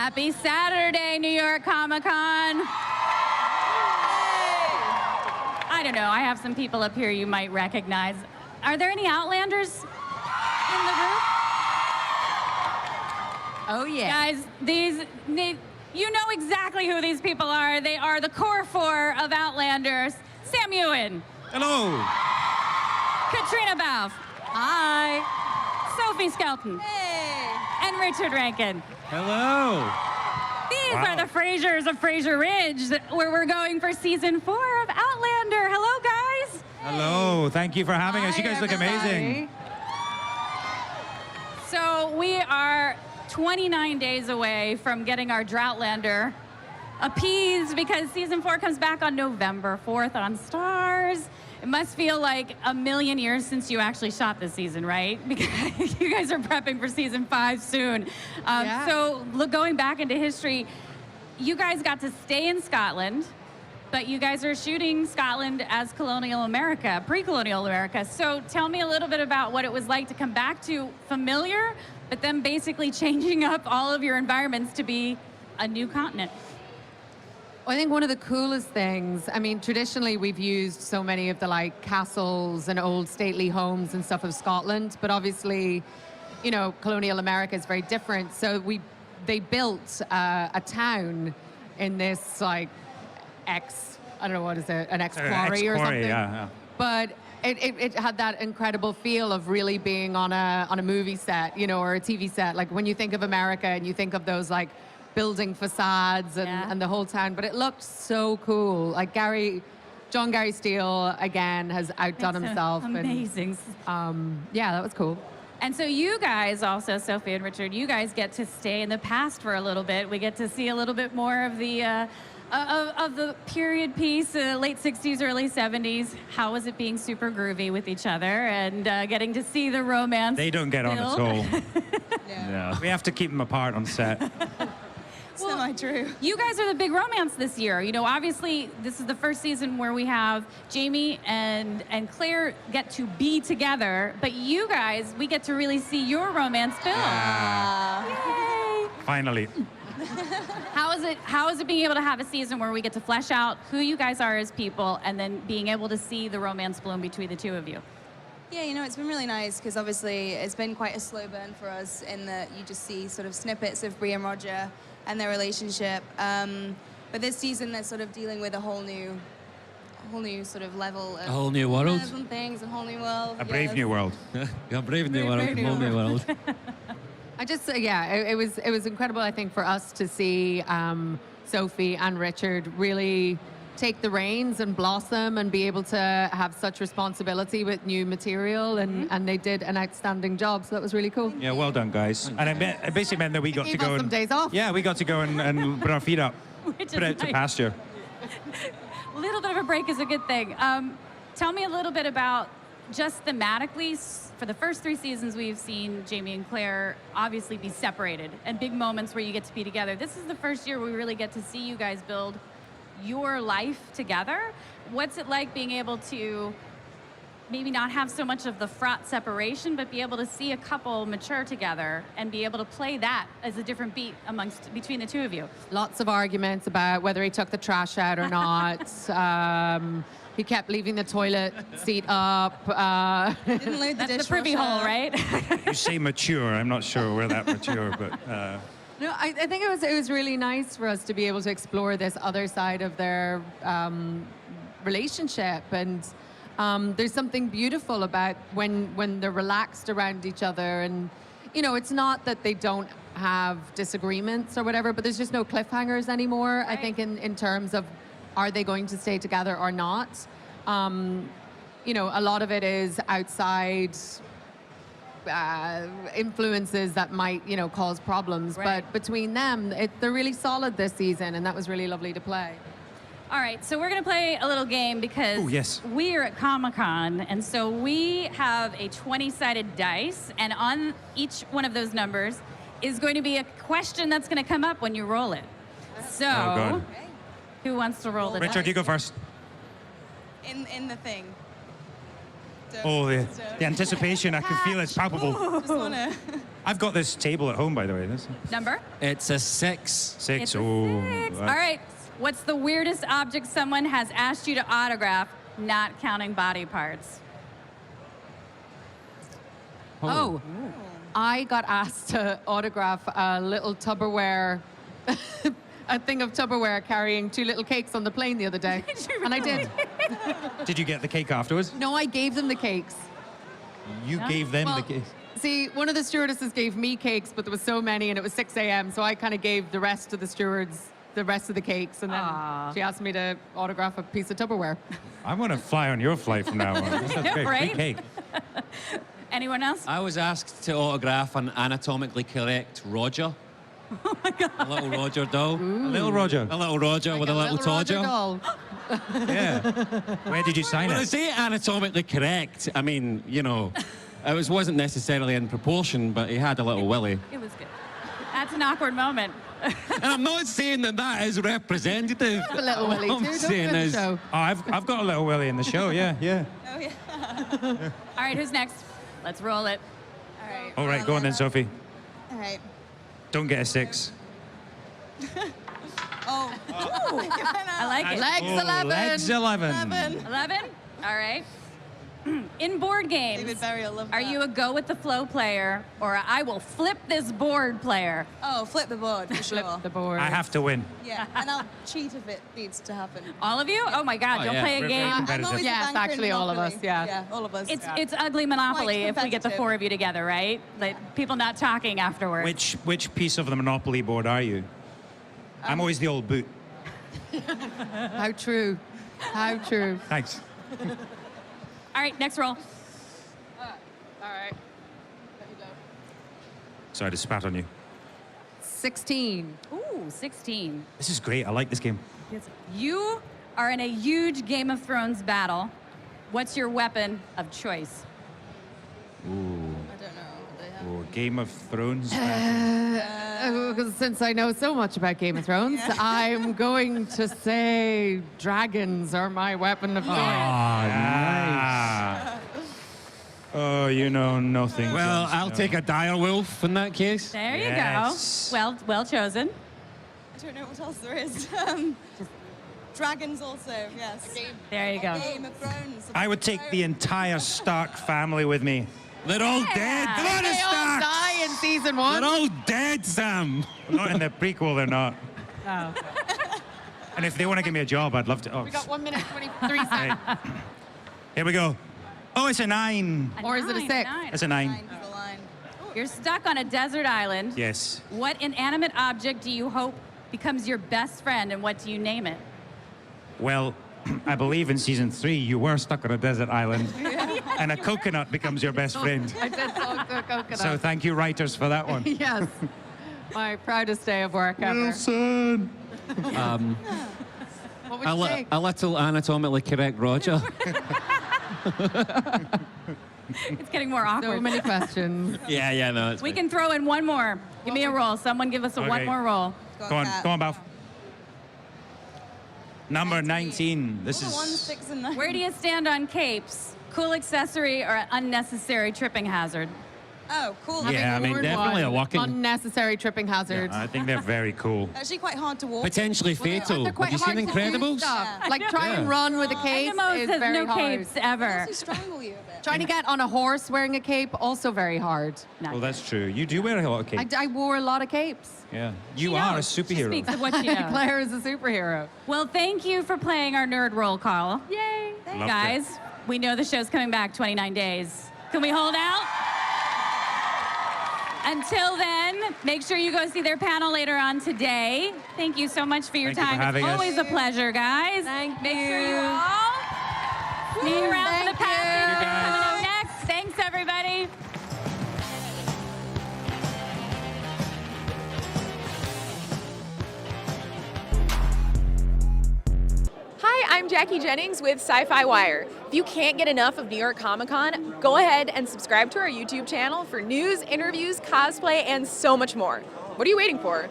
Happy Saturday, New York Comic Con. I don't know, I have some people up here you might recognize. Are there any Outlanders in the room? Oh, yeah. Guys, you know exactly who these people are. They are the core four of Outlanders. Sam Heughan. Hello. Caitriona Balfe. Hi. Sophie Skelton. Hey. And Richard Rankin. Hello. These are the Frasers of Fraser Ridge, where we're going for season 4 of Outlander. Hello, guys. Hello. Thank you for having us. You guys look amazing. So we are 29 days away from getting our Droughtlander appeased because season 4 comes back on November 4th on Stars. It must feel like a million years since you actually shot this season, right? Because you guys are prepping for season 5 soon. Yeah. So going back into history, you guys got to stay in Scotland, but you guys are shooting Scotland as colonial America, pre-colonial America. So tell me a little bit about what it was like to come back to familiar, but then basically changing up all of your environments to be a new continent. I think one of the coolest things, I mean, traditionally we've used so many of the like castles and old stately homes and stuff of Scotland, but obviously, you know, colonial America is very different. So they built a town in this like I don't know what is it, an ex-quarry or something. Yeah. But it had that incredible feel of really being on a movie set, you know, or a TV set. Like when you think of America and you think of those like building facades and the whole town, but it looked so cool. Like John Gary Steele again has outdone himself. Amazing. And, yeah, that was cool. And so you guys also, Sophie and Richard, you guys get to stay in the past for a little bit. We get to see a little bit more of the period piece, late 60s, early 70s. How was it being super groovy with each other and getting to see the romance? They don't get on at all. Yeah. We have to keep them apart on set. Semi-true. You guys are the big romance this year. You know, obviously, this is the first season where we have Jamie and Claire get to be together, but you guys, we get to really see your romance build. Yay! Finally. How is it being able to have a season where we get to flesh out who you guys are as people and then being able to see the romance bloom between the two of you? Yeah, you know, it's been really nice because obviously it's been quite a slow burn for us in that you just see sort of snippets of Brie and Roger and their relationship. But this season they're sort of dealing with a whole new sort of level of... A whole new world? And things, a whole new world. A brave new world. A brave new world, a whole new world. I just, it was incredible, I think, for us to see Sophie and Richard really take the reins and blossom and be able to have such responsibility with new material, and they did an outstanding job, so that was really cool. Yeah, well done, guys. And it basically meant that we got to go some days off. Yeah, we got to go and put our feet up, put out to pasture. A little bit of a break is a good thing. Tell me a little bit about just thematically. For the first 3 seasons, we've seen Jamie and Claire obviously be separated and big moments where you get to be together. This is the first year we really get to see you guys build your life together. What's it like being able to maybe not have so much of the fraught separation, but be able to see a couple mature together and be able to play that as a different beat between the two of you? Lots of arguments about whether he took the trash out or not. He kept leaving the toilet seat up. Didn't load the That's the privy hole, right? You say mature. I'm not sure we're that mature, but... No, I think it was really nice for us to be able to explore this other side of their relationship, and there's something beautiful about when they're relaxed around each other, and you know, it's not that they don't have disagreements or whatever, but there's just no cliffhangers anymore. Right. I think in terms of are they going to stay together or not. You know, a lot of it is outside influences that might, you know, cause problems. Right. But between them, they're really solid this season, and that was really lovely to play. All right, so we're going to play a little game because we're at Comic-Con, and so we have a 20-sided dice, and on each one of those numbers is going to be a question that's going to come up when you roll it. So, who wants to roll the dice? Richard, you go first. In the thing. Oh, the anticipation, I can feel it's palpable. Just wanna... I've got this table at home, by the way. Number? It's a 6. 6. It's a Oh. 6. All right. What's the weirdest object someone has asked you to autograph, not counting body parts? Oh, I got asked to autograph a little Tupperware, a thing of Tupperware carrying 2 little cakes on the plane the other day. And I did. Did you get the cake afterwards? No, I gave them the cakes. You gave them Well, the cake. See, one of the stewardesses gave me cakes, but there was so many and it was 6 a.m. So I kind of gave the rest of the stewards the rest of the cakes. And then she asked me to autograph a piece of Tupperware. I want to fly on your flight from now on. That's great. Right? Free cake. Anyone else? I was asked to autograph an anatomically correct Roger. Oh my God. A little Roger doll. A little Roger. A little Roger with a little Roger Todger. doll. Yeah. Where did you sign When I it? say anatomically correct, I mean, you know, it wasn't necessarily in proportion, but he had a little willy. It was good. That's an awkward moment. And I'm not saying that that is representative. A little Willy All too. I'm Don't saying forget is, the show. Oh, I've got a little Willy in the show, yeah. Oh, yeah. All right, who's next? Let's roll it. All right. All right, go on then, Sophie. All right. Don't get a 6. Oh. I like it. Legs Oh, 11. legs 11. 11? All right. In board games, David Barry, I love are that. you a go with the flow player or a I will flip this board player? Oh, flip the board, for sure. Flip the board. I have to win. Yeah, and I'll cheat if it needs to happen. All of you? Oh my God, Oh, you'll yeah. play a We're game. very I'm competitive. always a Yes, banker in actually, all of us, Monopoly. yeah. Yeah, all of us. It's ugly Monopoly Quite if we get the competitive. 4 of you together, right? Like people not talking afterwards. Which piece of the Monopoly board are you? I'm always the old boot. How true. How true. Thanks. All right, next roll. All right. Sorry to spat on you. 16. Ooh, 16. This is great. I like this game. You are in a huge Game of Thrones battle. What's your weapon of choice? I don't know. They have- Oh, Game of Thrones. Since I know so much about Game of Thrones, I'm going to say dragons are my weapon of choice. Ah. Oh, you know nothing. well, Jon I'll Snow. take a dire wolf in that case. There Yes. you go. Well chosen. I don't know what else there is. Dragons also, yes. There you go. Game of Thrones. I would take the entire Stark family with me. They're all dead. They're all the They all Starks. die in season 1. They're all dead, Sam. Not in the prequel, they're not. Oh. And if they want to give me a job, I'd love to. Oh, We got 1 minute, 23 seconds. right. Here we go. Oh, it's a 9. Or is it a 6? It's a 9. Line to the line. You're stuck on a desert island. Yes. What inanimate object do you hope becomes your best friend, and what do you name it? Well, I believe in season 3 you were stuck on a desert island, and a coconut becomes your best friend. I did talk to a coconut. So thank you, writers, for that one. Yes. My proudest day of work ever. Wilson. What would you say? A little anatomically correct Roger. It's getting more awkward. So many questions. yeah, no, it's We fine. can throw in one more. Give me a roll. Someone give us a Okay. one more roll. Go on, Cat. go on, Balfe. Number 19. This Oh, 1, is 6, and 9. Where do you stand on capes? Cool accessory or unnecessary tripping hazard? Oh, cool. Yeah, I mean, Word definitely one, a walking- Unnecessary tripping hazard. I think they're very cool. Actually quite hard to walk. Potentially fatal. They're quite Have you seen hard to do Incredibles? stuff. Yeah. Like try and Yeah. run with a cape Animals is has very no hard. capes ever. Also strangle you a bit. Trying to get on a horse wearing a cape, also very hard. Not Well, that's true. You do wear a lot of cape. I wore a lot of capes. Yeah. You She are a knows. She superhero. speaks of what she knows. Claire is a superhero. Well, thank you for playing our nerd roll call. Yay. Loved Guys, we know the show's coming back 29 days. Can we hold out? Until then, make sure you go see their panel later on today. Thank you so much for your Thank you for time. having It's us. always a pleasure, guys. Thank Make sure you you. all be around for the Thank you. passing Thank you, guys. coming up next. Thanks, everybody. Hi, I'm Jackie Jennings with SYFYWIRE. If you can't get enough of New York Comic Con, go ahead and subscribe to our YouTube channel for news, interviews, cosplay, and so much more. What are you waiting for?